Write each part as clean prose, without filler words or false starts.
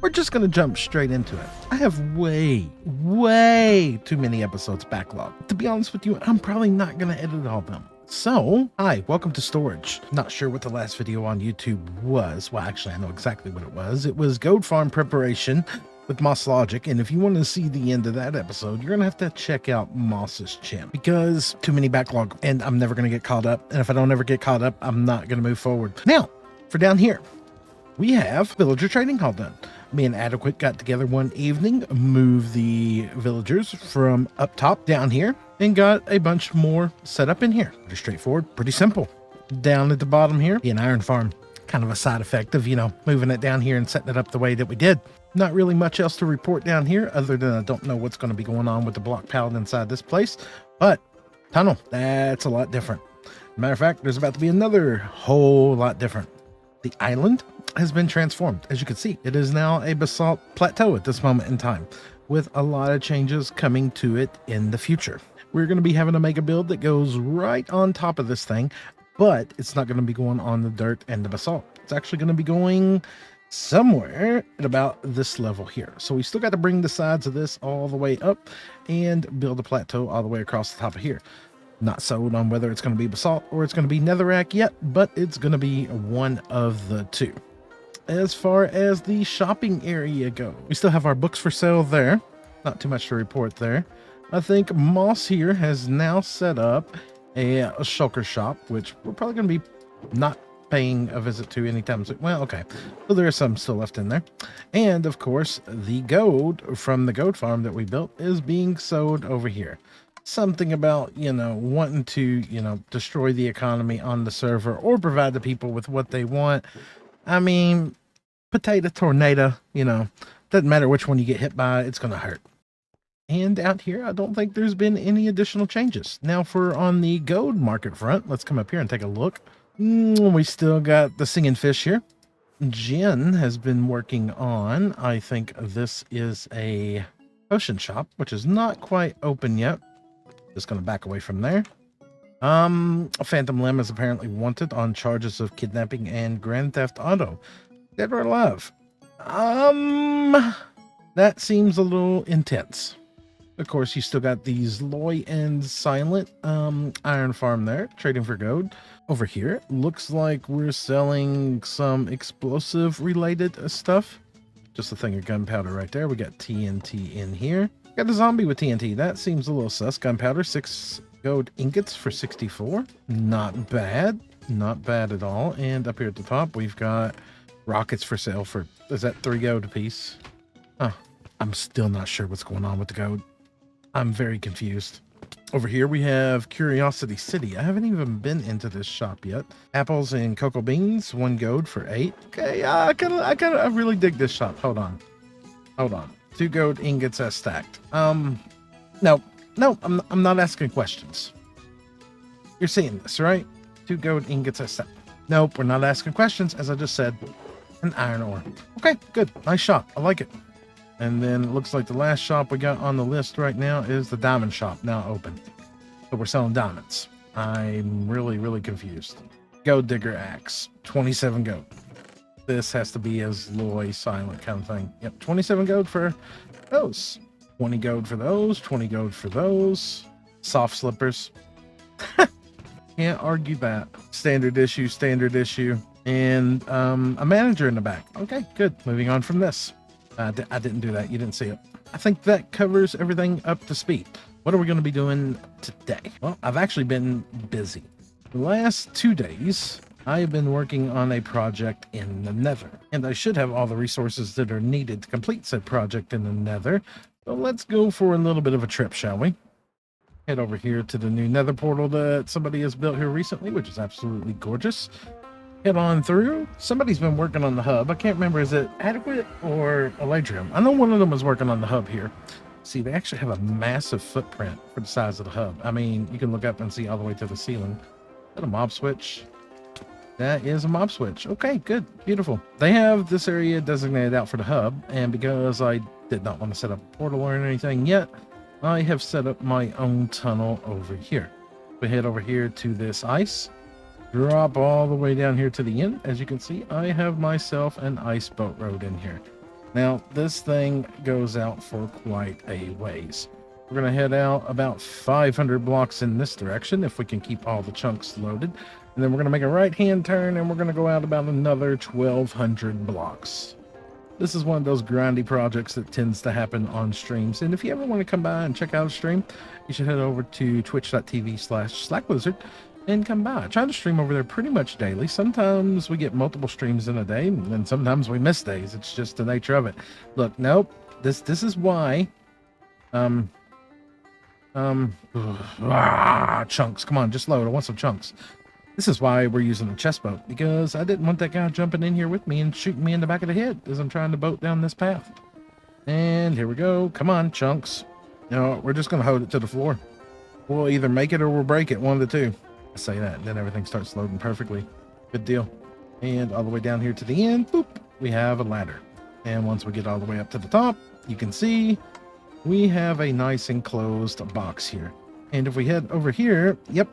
we're just going to jump straight into it. I have way too many episodes backlogged. To be honest with you, I'm probably not going to edit all of them. So, hi, welcome to storage. Not sure what the last video on YouTube was. Well, actually, I know exactly what it was. It was goat farm preparation with Moss Logic, and if you want to see the end of that episode, you're gonna have to check out Moss's channel because too many backlog, and I'm never gonna get caught up. And if I don't ever get caught up, I'm not gonna move forward. Now, for down here, we have villager trading hall done. Me and Adequate got together one evening, moved the villagers from up top down here, and got a bunch more set up in here. Pretty straightforward, pretty simple. Down at the bottom here, an iron farm. Kind of a side effect of, moving it down here and setting it up the way that we did. Not really much else to report down here other than I don't know what's going to be going on with the block pallet inside this place, but tunnel, that's a lot different. Matter of fact, there's about to be another whole lot different. The island has been transformed. As you can see, it is now a basalt plateau at this moment in time, with a lot of changes coming to it in the future. We're going to be having a mega build that goes right on top of this thing, but it's not going to be going on the dirt and the basalt. It's actually going to be going somewhere at about this level here. So we still got to bring the sides of this all the way up and build a plateau all the way across the top of here. Not sold on whether it's going to be basalt or it's going to be netherrack yet, but it's going to be one of the two. As far as the shopping area goes, we still have our books for sale there. Not too much to report there. I think Moss here has now set up a shulker shop, which we're probably going to be not paying a visit to anytime soon. Well, okay, so there is some still left in there. And of course, the gold from the goat farm that we built is being sold over here. Something about, wanting to, destroy the economy on the server or provide the people with what they want. I mean, potato tornado, doesn't matter which one you get hit by, it's going to hurt. And out here, I don't think there's been any additional changes. Now for on the gold market front, let's come up here and take a look. We still got the singing fish here. Jen has been working on, I think this is a potion shop, which is not quite open yet. Just going to back away from there. Phantom Limb is apparently wanted on charges of kidnapping and Grand Theft Auto. Dead or alive? That seems a little intense. Of course, you still got these Loy and Silent iron farm there, trading for gold. Over here, looks like we're selling some explosive related stuff. Just a thing of gunpowder right there. We got TNT in here. Got a zombie with TNT. That seems a little sus. Gunpowder, 6 gold ingots for 64. Not bad. Not bad at all. And up here at the top, we've got rockets for sale for, is that 3 gold a piece? Oh, I'm still not sure what's going on with the gold. I'm very confused. Over here we have Curiosity City. I haven't even been into this shop yet. Apples and cocoa beans, 1 gold for 8. Okay, I really dig this shop. Hold on. 2 gold ingots as stacked. No, I'm not asking questions. You're seeing this, right? 2 gold ingots as stacked. Nope, we're not asking questions. As I just said, an iron ore. Okay, good. Nice shop. I like it. And then it looks like the last shop we got on the list right now is the diamond shop, now open. So we're selling diamonds. I'm really confused. Gold digger axe, 27 gold. This has to be as Loy Silent kind of thing. Yep, 27 gold for those. 20 gold for those, 20 gold for those. Soft slippers. Can't argue that. Standard issue. And a manager in the back. Okay, good. Moving on from this. I didn't do that. You didn't see it. I think that covers everything up to speed. What are we going to be doing today? Well, I've actually been busy. The last 2 days, I've been working on a project in the Nether. And I should have all the resources that are needed to complete said project in the Nether. So let's go for a little bit of a trip, shall we? Head over here to the new Nether portal that somebody has built here recently, which is absolutely gorgeous. Head on through. Somebody's been working on the hub. I can't remember, is it Adequate or Eladrium? I know one of them was working on the hub here. See, they actually have a massive footprint for the size of the hub. I mean, you can look up and see all the way to the ceiling. Is that a mob switch? That is a mob switch. Okay, good. Beautiful. They have this area designated out for the hub, and because I did not want to set up a portal or anything yet, I have set up my own tunnel over here. We head over here to this ice. Drop all the way down here to the end. As you can see, I have myself an ice boat road in here. Now, this thing goes out for quite a ways. We're going to head out about 500 blocks in this direction if we can keep all the chunks loaded. And then we're going to make a right-hand turn and we're going to go out about another 1,200 blocks. This is one of those grindy projects that tends to happen on streams. And if you ever want to come by and check out a stream, you should head over to twitch.tv/SlackLizard and come by. I try to stream over there pretty much daily. Sometimes we get multiple streams in a day, and then sometimes we miss days. It's just the nature of it. Look, nope. This is why. Chunks. Come on, just load. I want some chunks. This is why we're using the chest boat, because I didn't want that guy jumping in here with me and shooting me in the back of the head as I'm trying to boat down this path. And here we go. Come on, chunks. No, we're just going to hold it to the floor. We'll either make it or we'll break it, one of the two. I say that, and then everything starts loading perfectly. Good deal. And all the way down here to the end, boop, we have a ladder. And once we get all the way up to the top, you can see we have a nice enclosed box here. And if we head over here, yep,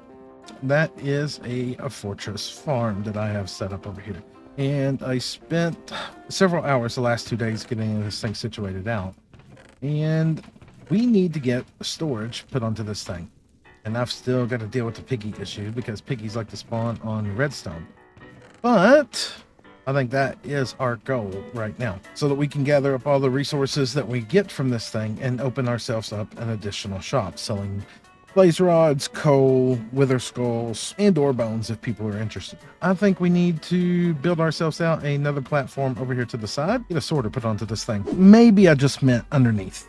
that is a fortress farm that I have set up over here. And I spent several hours the last 2 days getting this thing situated out. And we need to get storage put onto this thing. And I've still got to deal with the piggy issue because piggies like to spawn on redstone. But I think that is our goal right now, so that we can gather up all the resources that we get from this thing and open ourselves up an additional shop selling Blazerods, coal, wither skulls, and ore bones if people are interested. I think we need to build ourselves out another platform over here to the side, get a sorter put onto this thing. Maybe I just meant underneath,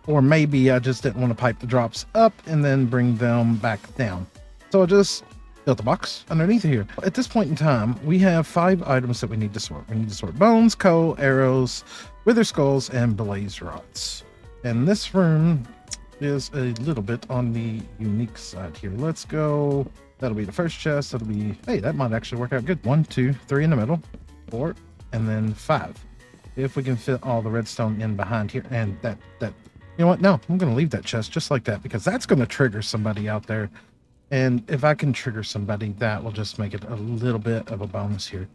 or maybe I just didn't want to pipe the drops up and then bring them back down. So I just built a box underneath here. At this point in time, we have 5 items that we need to sort. We need to sort bones, coal, arrows, wither skulls, and blaze rods. And this room is a little bit on the unique side here. Let's go. That'll be the first chest. That'll be, hey, that might actually work out good. 1, 2, 3 in the middle, 4, and then 5. If we can fit all the redstone in behind here. And that, you know what? No, I'm going to leave that chest just like that because that's going to trigger somebody out there. And if I can trigger somebody, that will just make it a little bit of a bonus here.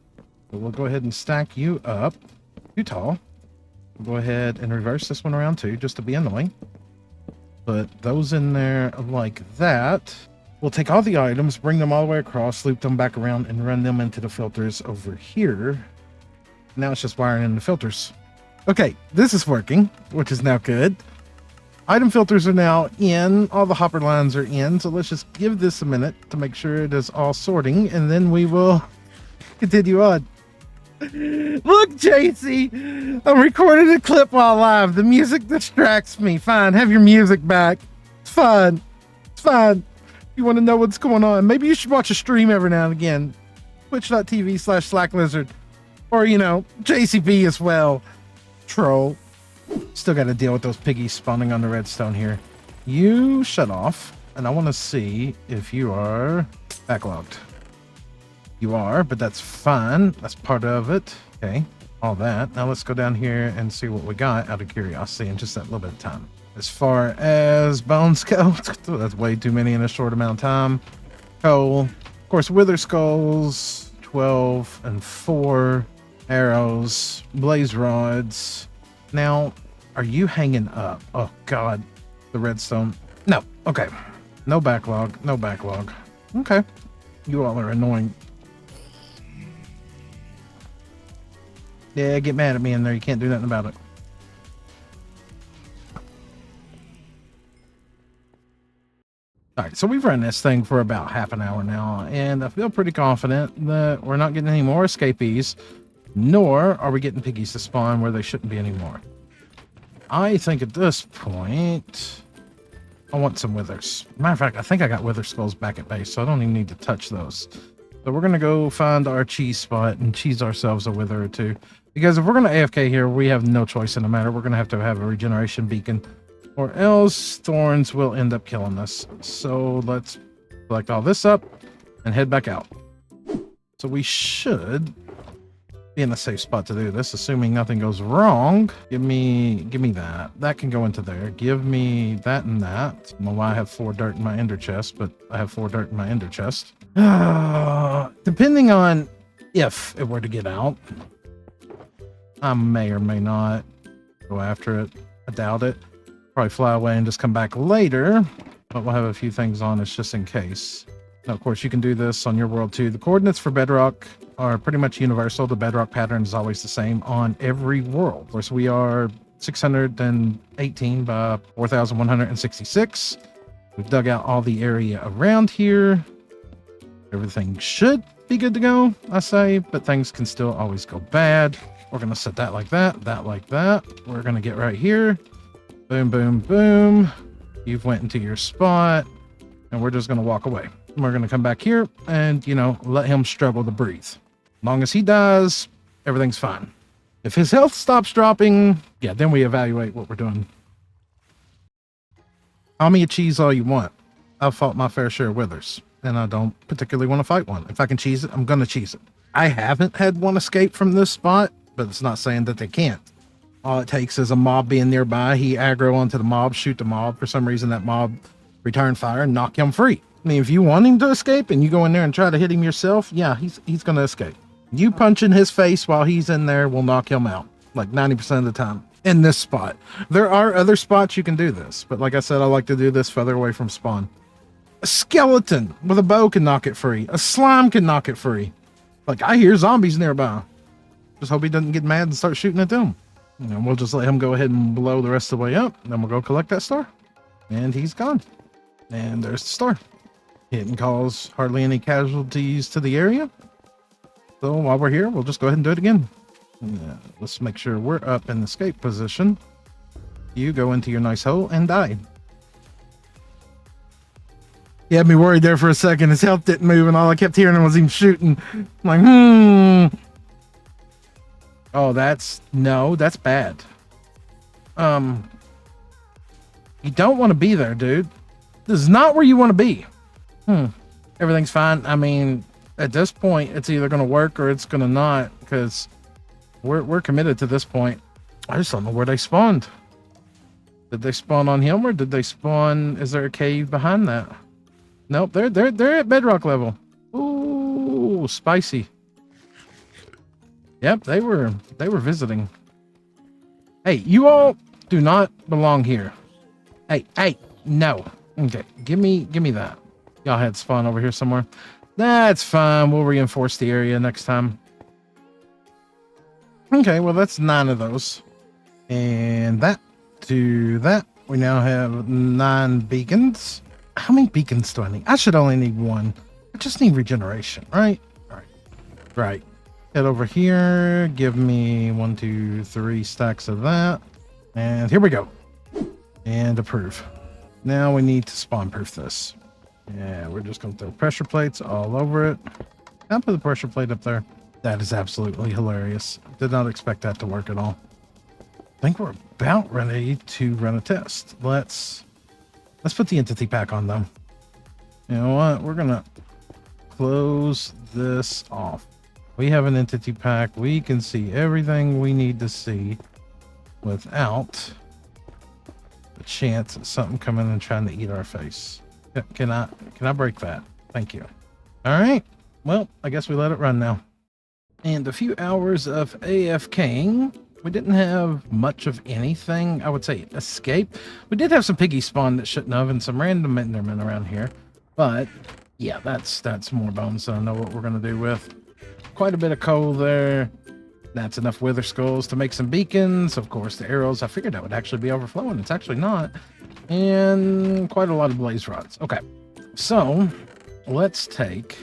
But we'll go ahead and stack you up too tall. We'll go ahead and reverse this one around too, just to be annoying. Put those in there like that. We'll take all the items, bring them all the way across, loop them back around, and run them into the filters over here. Now it's just wiring in the filters. Okay, this is working, which is now good. Item filters are now in. All the hopper lines are in. So let's just give this a minute to make sure it is all sorting, and then we will continue on. Look, JC, I'm recording a clip while live. The music distracts me. Fine, have your music back. It's fine. It's fine. You want to know what's going on? Maybe you should watch a stream every now and again. Twitch.tv/SlackLizard. Or, you know, JCB as well. Troll. Still got to deal with those piggies spawning on the redstone here. You shut off, and I want to see if you are backlogged. You are, but that's fine. That's part of it. Okay, all that. Now let's go down here and see what we got out of curiosity in just that little bit of time. As far as bones go, that's way too many in a short amount of time. Coal, of course, wither skulls, 12 and 4 arrows, blaze rods. Now, are you hanging up? Oh God, the redstone. No, okay. No backlog, no backlog. Okay, you all are annoying. Yeah, get mad at me in there. You can't do nothing about it. All right, so we've run this thing for about half an hour now, and I feel pretty confident that we're not getting any more escapees, nor are we getting piggies to spawn where they shouldn't be anymore. I think at this point, I want some withers. Matter of fact, I think I got wither skulls back at base, so I don't even need to touch those. So we're going to go find our cheese spot and cheese ourselves a wither or two. Because if we're going to AFK here, we have no choice in the matter. We're going to have a regeneration beacon, or else thorns will end up killing us. So let's collect all this up and head back out. So we should be in a safe spot to do this, assuming nothing goes wrong. Give me that. That can go into there. Give me that and that. I don't know why I have 4 dirt in my ender chest, but I have 4 dirt in my ender chest. Depending on if it were to get out, I may or may not go after it. I doubt it. Probably fly away and just come back later. But we'll have a few things on us just in case. Now, of course, you can do this on your world too. The coordinates for Bedrock are pretty much universal. The Bedrock pattern is always the same on every world. Of course, we are 618 by 4,166. We've dug out all the area around here. Everything should be good to go, I say, but things can still always go bad. We're going to set that like that, that like that. We're going to get right here. Boom, boom, boom. You've went into your spot, and we're just going to walk away. And we're going to come back here and, you know, let him struggle to breathe. As long as he dies, everything's fine. If his health stops dropping, yeah, then we evaluate what we're doing. Call me a cheese all you want. I've fought my fair share of withers, and I don't particularly want to fight one. If I can cheese it, I'm going to cheese it. I haven't had one escape from this spot, but it's not saying that they can't. All it takes is a mob being nearby. He aggro onto the mob, shoot the mob. For some reason, that mob return fire and knock him free. I mean, if you want him to escape and you go in there and try to hit him yourself, yeah, he's going to escape. You punching his face while he's in there will knock him out, like 90% of the time. In this spot. There are other spots you can do this, but like I said, I like to do this further away from spawn. A skeleton with a bow can knock it free. A slime can knock it free. Like, I hear zombies nearby. Just hope he doesn't get mad and start shooting at them. And we'll just let him go ahead and blow the rest of the way up. Then we'll go collect that star. And he's gone. And there's the star. It didn't cause hardly any casualties to the area. So while we're here, we'll just go ahead and do it again. Yeah, let's make sure we're up in escape position. You go into your nice hole and die. He had me worried there for a second. His health didn't move, and all I kept hearing was him shooting. I'm like, Oh, that's bad. You don't want to be there, dude. This is not where you want to be. Everything's fine. I mean, at this point, it's either going to work or it's going to not, because we're committed to this point. I just don't know where they spawned. Did they spawn on him, or did they spawn? Is there a cave behind that? Nope, they're at bedrock level. Ooh, spicy. Yep, they were visiting. Hey, you all do not belong here. Hey, no. Okay, give me that. Y'all had spawn over here somewhere. That's fine. We'll reinforce the area next time. Okay, well, that's 9 of those. And that to that, we now have 9 beacons. How many beacons do I need? I should only need 1. I just need regeneration, right? All right. Right. Head over here. Give me 1, 2, 3 stacks of that. And here we go. And approve. Now we need to spawn proof this. Yeah, we're just going to throw pressure plates all over it. I'll put the pressure plate up there. That is absolutely hilarious. Did not expect that to work at all. I think we're about ready to run a test. Let's put the entity pack on them. You know what? We're going to close this off. We have an entity pack. We can see everything we need to see without the chance of something coming and trying to eat our face. Can I break that? Thank you. All right. Well, I guess we let it run now. And a few hours of AFKing. We didn't have much of anything, I would say, escape. We did have some piggy spawn that shouldn't have, and some random endermen around here. But yeah, that's more bones than I know what we're gonna do with. Quite a bit of coal there. That's enough wither skulls to make some beacons. Of course, the arrows, I figured that would actually be overflowing. It's actually not. And quite a lot of blaze rods. Okay, so let's take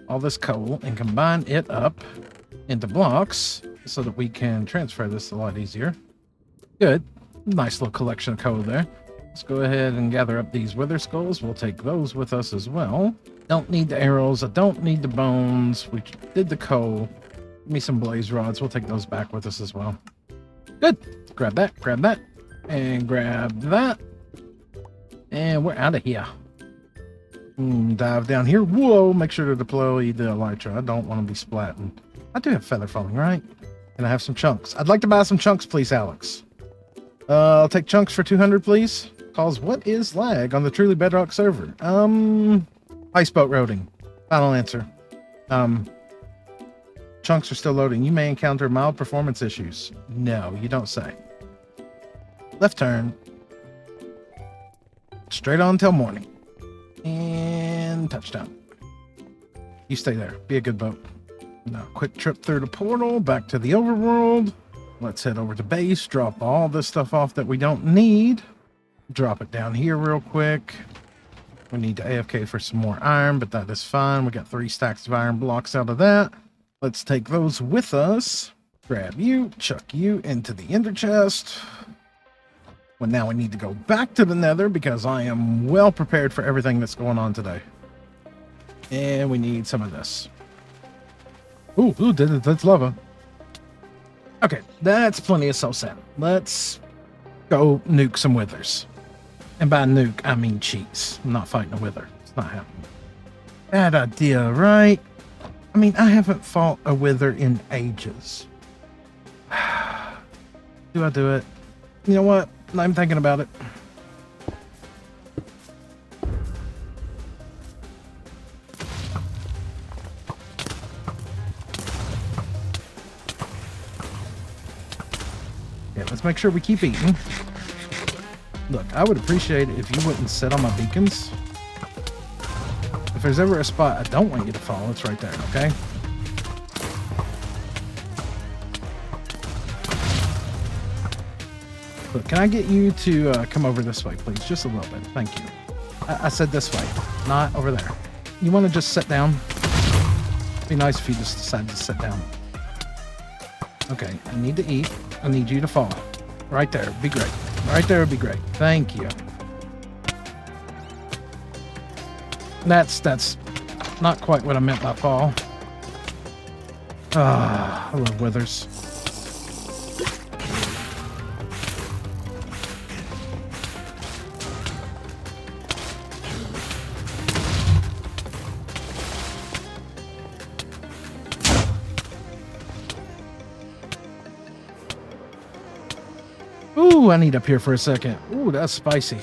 all this coal and combine it up into blocks so that we can transfer this a lot easier. Good. Nice little collection of coal there. Let's go ahead and gather up these wither skulls. We'll take those with us as well. Don't need the arrows. I don't need the bones. We did the coal. Give me some blaze rods. We'll take those back with us as well. Good. Grab that, and grab that. And we're out of here. Dive down here. Whoa, make sure to deploy the elytra. I don't want to be splatting. I do have feather falling, right? Can I have some chunks? I'd like to buy some chunks, please, Alex. I'll take chunks for 200, please. Cause what is lag on the Truly Bedrock server? Ice boat roading. Final answer. chunks are still loading. You may encounter mild performance issues. No, you don't say. Left turn. Straight on till morning. And touchdown. You stay there. Be a good boat. Now, quick trip through the portal, back to the overworld. Let's head over to base, drop all this stuff off that we don't need. Drop it down here real quick. We need to AFK for some more iron, but that is fine. We got 3 stacks of iron blocks out of that. Let's take those with us. Grab you, chuck you into the ender chest. Well, now we need to go back to the nether because I am well prepared for everything that's going on today. And we need some of this. Ooh, that's lava. Okay, that's plenty of soul sand. Let's go nuke some withers. And by nuke, I mean cheese. I'm not fighting a wither. It's not happening. Bad idea, right? I mean, I haven't fought a wither in ages. Do I do it? You know what? I'm thinking about it. Yeah, let's make sure we keep eating. Look, I would appreciate it if you wouldn't sit on my beacons. If there's ever a spot I don't want you to fall, it's right there, okay? Look, can I get you to come over this way, please? Just a little bit. Thank you. I said this way, not over there. You want to just sit down? It'd be nice if you just decided to sit down. Okay, I need to eat. I need you to fall. Right there. Be great. Right there would be great. Thank you. That's not quite what I meant by fall. Ah, I love withers. Ooh, I need up here for a second. Ooh, that's spicy.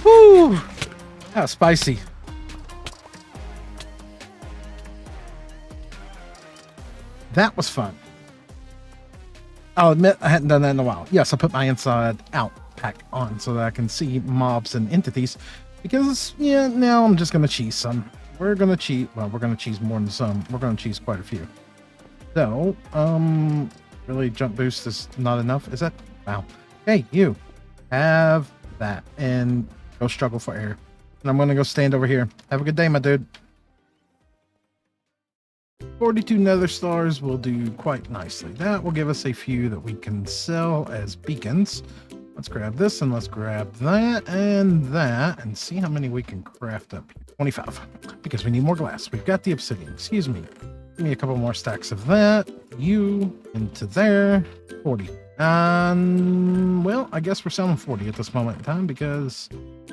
Woo! That was spicy. That was fun. I'll admit I hadn't done that in a while. Yes, I put my inside out pack on so that I can see mobs and entities. Because, yeah, now I'm just going to cheese some. We're going to cheese. Well, we're going to cheese more than some. We're going to cheese quite a few. So, really jump boost is not enough. Is that? Wow. Hey, you. Have that. And go struggle for air. And I'm going to go stand over here. Have a good day, my dude. 42 nether stars will do quite nicely. That will give us a few that we can sell as beacons. Let's grab this and let's grab that and see how many we can craft up. 25, because we need more glass. We've got the obsidian. Excuse me. Give me a couple more stacks of that. You into there. 40. Well, I guess we're selling 40 at this moment in time because,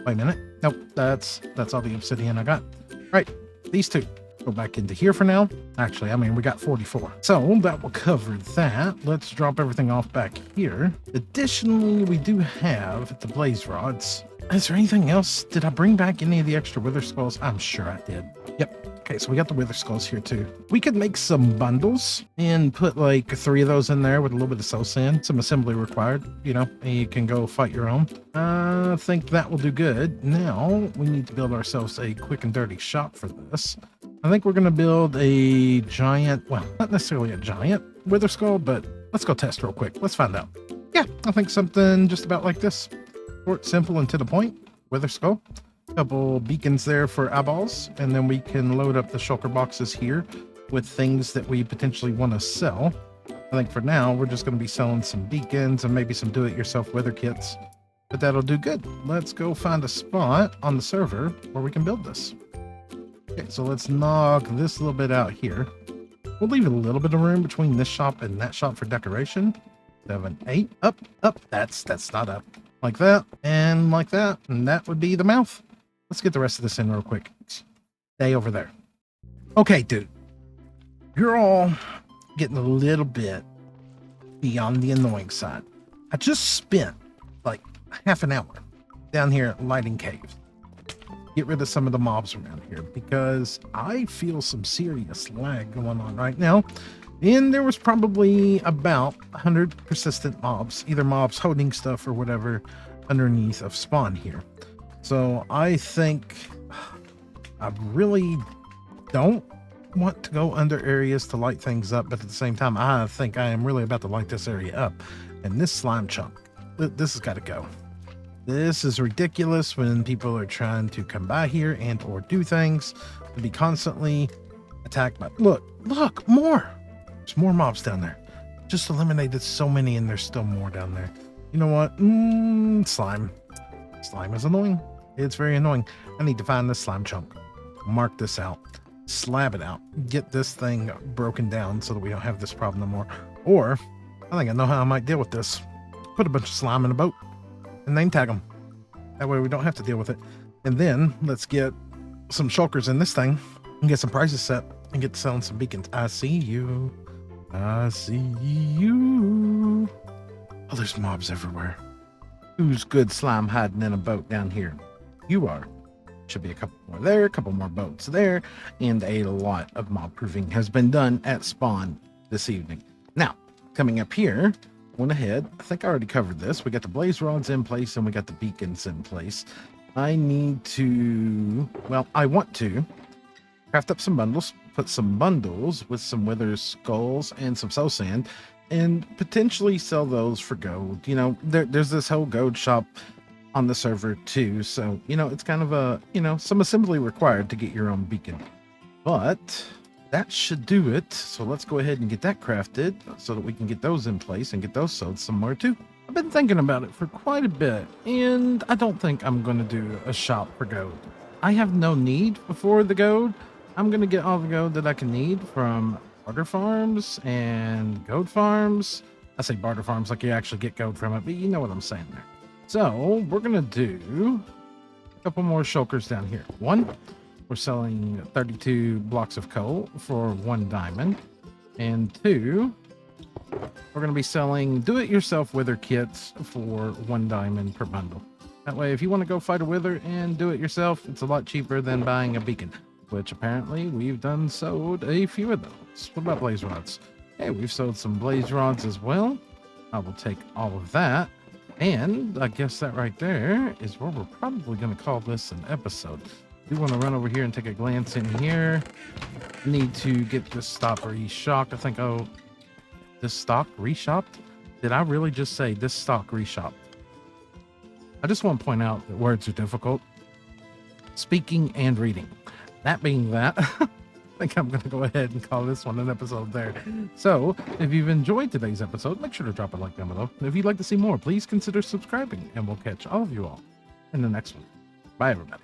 wait a minute. Nope, that's all the obsidian I got. All right, these two go back into here for now. Actually, I mean, we got 44. So that will cover that. Let's drop everything off back here. Additionally, we do have the blaze rods. Is there anything else? Did I bring back any of the extra wither skulls? I'm sure I did. Yep. Okay, so we got the wither skulls here too. We could make some bundles and put like 3 of those in there with a little bit of soul sand. Some assembly required, you know, and you can go fight your own. I think that will do good. Now we need to build ourselves a quick and dirty shop for this. I think we're going to build a giant, well, not necessarily a giant wither skull, but let's go test real quick. Let's find out. Yeah, I think something just about like this. Short, simple, and to the point. Wither skull. Couple beacons there for eyeballs, and then we can load up the shulker boxes here with things that we potentially want to sell. I think for now we're just going to be selling some beacons and maybe some do-it-yourself wither kits, but that'll do good. Let's go find a spot on the server where we can build this. Okay, so let's knock this little bit out here. We'll leave a little bit of room between this shop and that shop for decoration, 7, 8. Up, up. That's not up. Like that, and like that. And that would be the mouth. Let's get the rest of this in real quick. Stay over there. Okay, dude. You're all getting a little bit beyond the annoying side. I just spent like half an hour down here at Lighting Cave. Get rid of some of the mobs around here because I feel some serious lag going on right now. And there was probably about 100 persistent mobs, either mobs holding stuff or whatever underneath of spawn here. So I think I really don't want to go under areas to light things up, but at the same time, I think I am really about to light this area up. And this slime chunk, this has got to go. This is ridiculous when people are trying to come by here and or do things to be constantly attacked by. Look, more. There's more mobs down there. Just eliminated so many and there's still more down there. You know what? Slime. Slime is annoying. It's very annoying. I need to find this slime chunk. Mark this out. Slab it out. Get this thing broken down so that we don't have this problem no more. Or, I think I know how I might deal with this. Put a bunch of slime in a boat and name tag them. That way we don't have to deal with it. And then let's get some shulkers in this thing and get some prices set and get to selling some beacons. I see you. I see you. Oh, there's mobs everywhere. Who's good slime hiding in a boat down here? You are. Should be a couple more there, a couple more boats there, and a lot of mob proofing has been done at spawn this evening. Now, coming up here, went ahead. I think I already covered this. We got the Blazerods in place and we got the beacons in place. I need to, well, I want to craft up some bundles, put some bundles with some wither skulls and some soul sand, and potentially sell those for gold. You know, there's this whole gold shop on the server too. So, you know, it's kind of a, you know, some assembly required to get your own beacon. But that should do it. So let's go ahead and get that crafted so that we can get those in place and get those sold somewhere too. I've been thinking about it for quite a bit, and I don't think I'm going to do a shop for gold. I have no need for the gold. I'm going to get all the gold that I can need from barter farms and gold farms. I say barter farms like you actually get gold from it, but you know what I'm saying there. So we're going to do a couple more shulkers down here. One, we're selling 32 blocks of coal for 1 diamond. And 2, we're going to be selling do-it-yourself wither kits for 1 diamond per bundle. That way, if you want to go fight a wither and do it yourself, it's a lot cheaper than buying a beacon, which apparently we've done sold a few of those. What about blaze rods? Hey, we've sold some blaze rods as well. I will take all of that. And I guess that right there is where we're probably going to call this an episode. I do want to run over here and take a glance in here. Need to get this stock reshocked. I think, oh, this stock reshopped? Did I really just say this stock reshopped? I just want to point out that words are difficult. Speaking and reading. That being that, I think I'm going to go ahead and call this one an episode there. So, if you've enjoyed today's episode, make sure to drop a like down below. And if you'd like to see more, please consider subscribing, and we'll catch all of you all in the next one. Bye, everybody.